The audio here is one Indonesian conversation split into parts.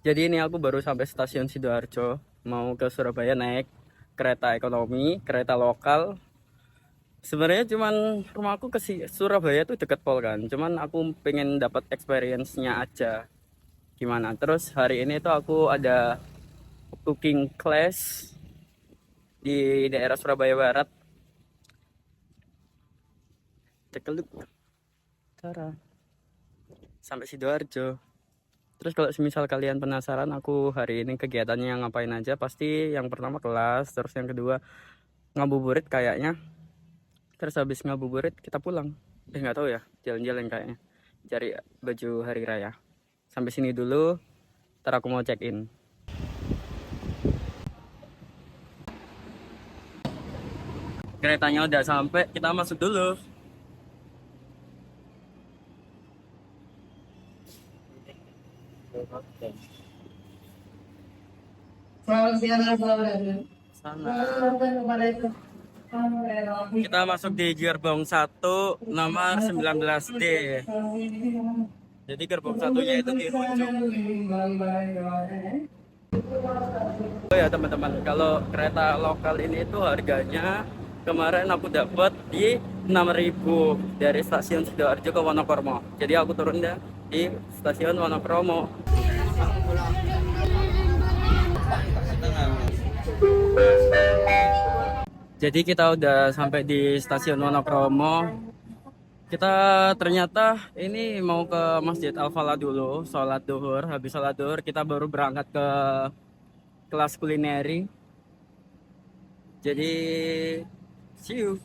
Jadi ini aku baru sampai stasiun Sidoarjo, mau ke Surabaya naik kereta ekonomi, kereta lokal. Sebenarnya cuman rumahku ke Surabaya tuh deket Pol kan, cuman aku pengen dapat experience-nya aja gimana. Terus hari ini tuh aku ada cooking class di daerah Surabaya Barat. Cek a look. Tara. Sampai Sidoarjo. Terus kalau semisal kalian penasaran aku hari ini kegiatannya ngapain aja, pasti yang pertama kelas, terus yang kedua ngabuburit kayaknya. Terus habis ngabuburit kita pulang. Nggak tahu ya, jalan-jalan kayaknya. Cari baju hari raya. Sampai sini dulu, ntar aku mau check in. Keretanya udah sampai, kita masuk dulu. Sana. Kita masuk di gerbong 1 nomor 19D. Jadi gerbong satunya itu di ujung. Oh ya teman-teman, kalau kereta lokal ini itu harganya kemarin aku dapat di 6.000 dari stasiun Sidoarjo ke Wonokromo. Jadi aku turun dah di stasiun Wonokromo. Jadi kita udah sampai di stasiun Wonokromo. Kita ternyata ini mau ke Masjid Al-Falah dulu, sholat duhur. Habis sholat duhur kita baru berangkat ke kelas kulineri. Jadi see you.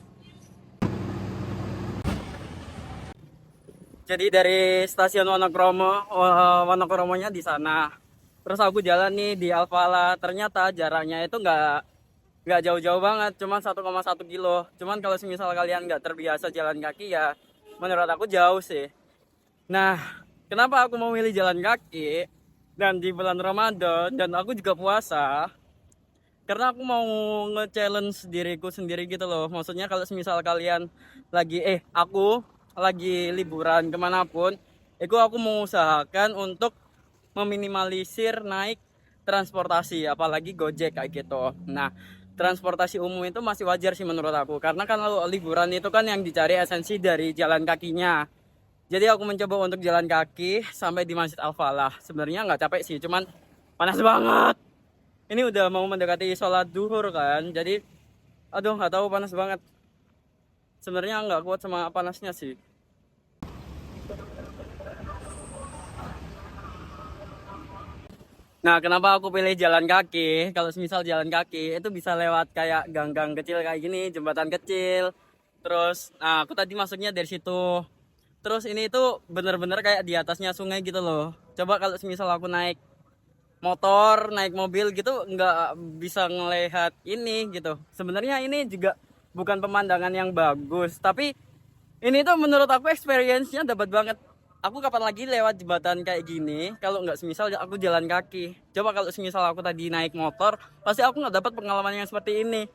Jadi dari stasiun Wonokromonya di sana. Terus aku jalan nih di Al-Falah. Ternyata jaraknya itu nggak jauh-jauh banget, cuman 1,1 kilo. Cuman kalau semisal kalian nggak terbiasa jalan kaki ya, menurut aku jauh sih. Nah, kenapa aku mau milih jalan kaki dan di bulan Ramadan dan aku juga puasa? Karena aku mau nge-challenge diriku sendiri gitu loh. Maksudnya kalau semisal kalian aku lagi liburan kemanapun, itu aku mengusahakan untuk meminimalisir naik transportasi, apalagi Gojek kayak gitu. Nah, transportasi umum itu masih wajar sih menurut aku. Karena kan kalau liburan itu kan yang dicari esensi dari jalan kakinya. Jadi aku mencoba untuk jalan kaki sampai di Masjid Al-Falah. Sebenarnya nggak capek sih, cuman panas banget. Ini udah mau mendekati sholat duhur kan, jadi aduh nggak tahu, panas banget. Sebenarnya nggak kuat sama panasnya sih. Nah, kenapa aku pilih jalan kaki? Kalau misal jalan kaki itu bisa lewat kayak gang-gang kecil kayak gini, jembatan kecil. Terus, nah aku tadi masuknya dari situ. Terus ini tuh bener-bener kayak di atasnya sungai gitu loh. Coba kalau misal aku naik motor, naik mobil gitu nggak bisa ngelihat ini gitu. Sebenarnya ini juga bukan pemandangan yang bagus, tapi ini tuh menurut aku experience-nya dapat banget. Aku kapan lagi lewat jembatan kayak gini kalau nggak semisal aku jalan kaki. Coba kalau semisal aku tadi naik motor, pasti aku nggak dapat pengalaman yang seperti ini.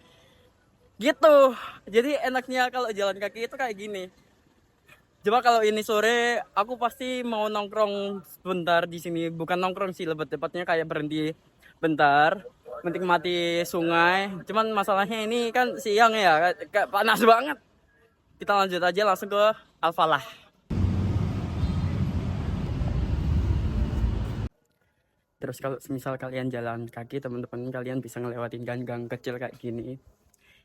Gitu. Jadi enaknya kalau jalan kaki itu kayak gini. Coba kalau ini sore, aku pasti mau nongkrong sebentar di sini. Bukan nongkrong sih, lebih tepatnya kayak berhenti bentar, menikmati sungai. Cuman masalahnya ini kan siang ya, kayak panas banget. Kita lanjut aja langsung ke Al-Falah. Terus kalau misal kalian jalan kaki, teman-teman kalian bisa ngelewatin gang-gang kecil kayak gini.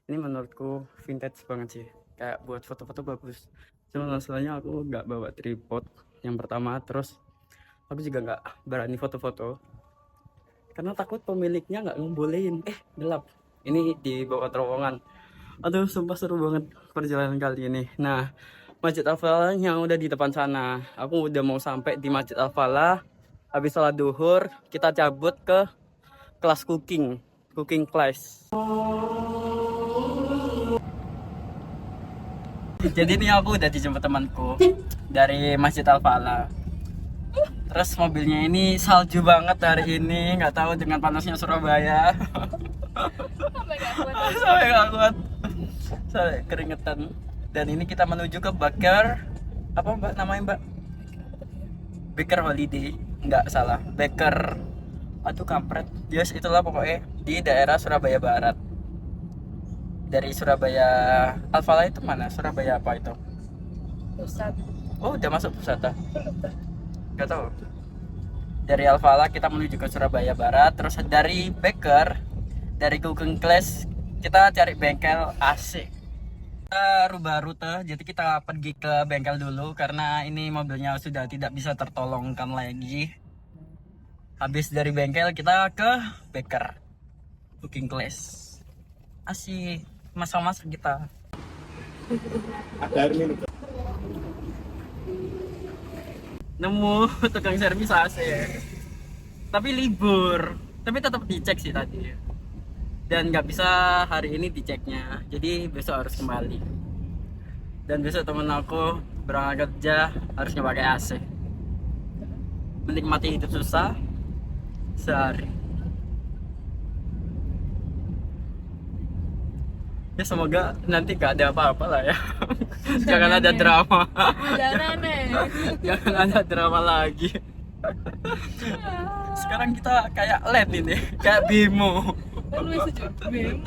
Ini menurutku vintage banget sih. Kayak buat foto-foto bagus. Cuma masalahnya aku nggak bawa tripod yang pertama. Terus aku juga nggak berani foto-foto karena takut pemiliknya nggak ngebolehin. Gelap. Ini di bawah terowongan. Aduh, sumpah seru banget perjalanan kali ini. Nah, Masjid Al-Falah yang udah di depan sana. Aku udah mau sampai di Masjid Al-Falah. Habis sholat duhur, kita cabut ke kelas cooking class. Jadi ini aku udah dijemput temanku dari Masjid Al-Falah. Terus mobilnya ini salju banget hari ini, nggak tahu dengan panasnya Surabaya. Sampai nggak kuat, sampai keringetan. Dan ini kita menuju ke Baker, apa mbak namanya mbak? Baker Holiday, nggak salah. Baker Aduh kampret. Yes, itulah pokoknya di daerah Surabaya Barat. Dari Surabaya Alfala itu mana? Surabaya apa itu? Pusat. Oh, udah masuk pusat ah? Gak tahu. Dari Alfala kita menuju ke Surabaya Barat, terus dari Baker, dari Google Glass kita cari bengkel AC. Kita rubah rute, jadi kita pergi ke bengkel dulu karena ini mobilnya sudah tidak bisa tertolongkan lagi. Habis dari bengkel kita ke Baker, Cooking Class. Asik, masak-masak kita. Ada air minum. Nemu tukang servis AC. Tapi libur, tapi tetap dicek sih tadi. Dan nggak bisa hari ini diceknya, jadi besok harus kembali. Dan besok temen aku berangkat kerja harusnya pakai AC. Menikmati hidup susah sehari. Ya semoga nanti gak ada apa-apa lah ya. Jangan ada drama. Jangan aneh. Jangan ada drama lagi. Sekarang kita kayak LED ini, kayak Bimo. Kan lu sejuk bemo.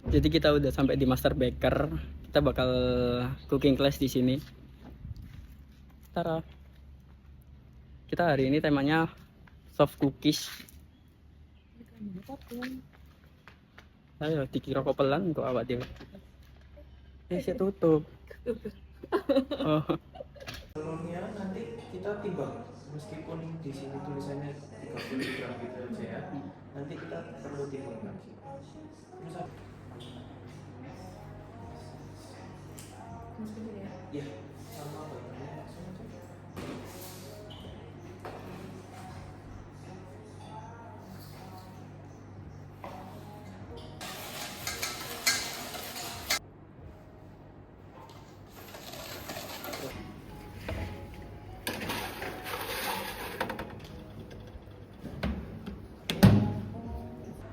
Jadi kita udah sampai di Master Baker. Kita bakal cooking class di sini. Tara. Kita hari ini temanya soft cookies. Ayo dikira kopelan kok awak dewe. Saya tutup. Oh. Telurnya nanti kita timbang, meskipun di sini tulisannya 30 gram gitu aja ya. Nanti kita perlu timbang lagi. Terus apa? Ya, sama bagiannya langsung aja.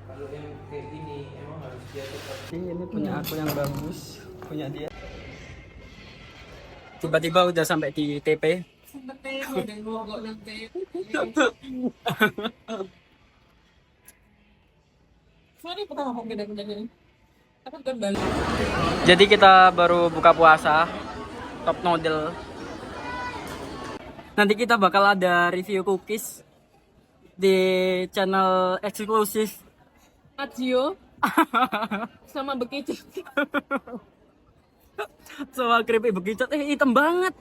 Kalau yang kayak gini emang harus dia tetap. Ini punya aku yang bagus, punya dia. Tiba-tiba udah sampai di TP. Jadi kita baru buka puasa, top noodle. Nanti kita bakal ada review cookies di channel eksklusif. Matsio sama bekicot. Sama keripik bekicot, hitam banget.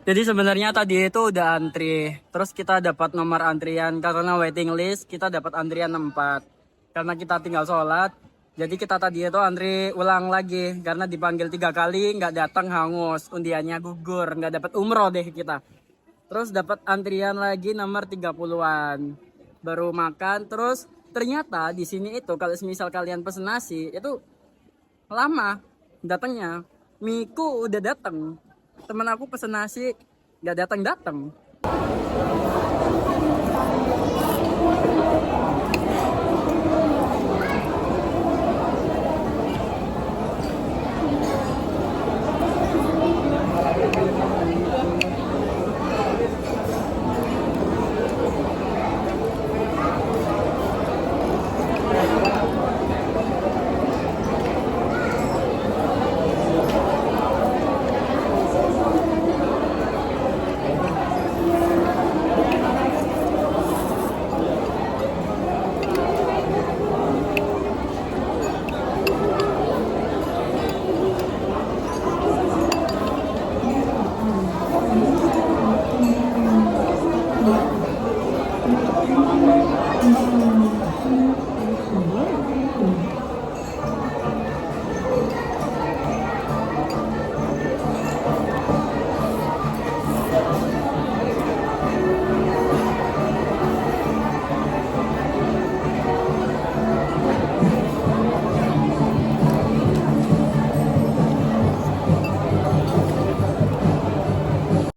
Jadi sebenarnya tadi itu udah antri, terus kita dapat nomor antrian karena waiting list, kita dapat antrian 4. Karena kita tinggal sholat, jadi kita tadi itu antri ulang lagi karena dipanggil 3 kali nggak datang, hangus, undiannya gugur, nggak dapat umroh deh kita. Terus dapat antrian lagi nomor 30-an. Baru makan, terus ternyata di sini itu kalau misal kalian pesen nasi itu lama datangnya. Miku udah datang. Temen aku pesen nasi nggak datang-datang.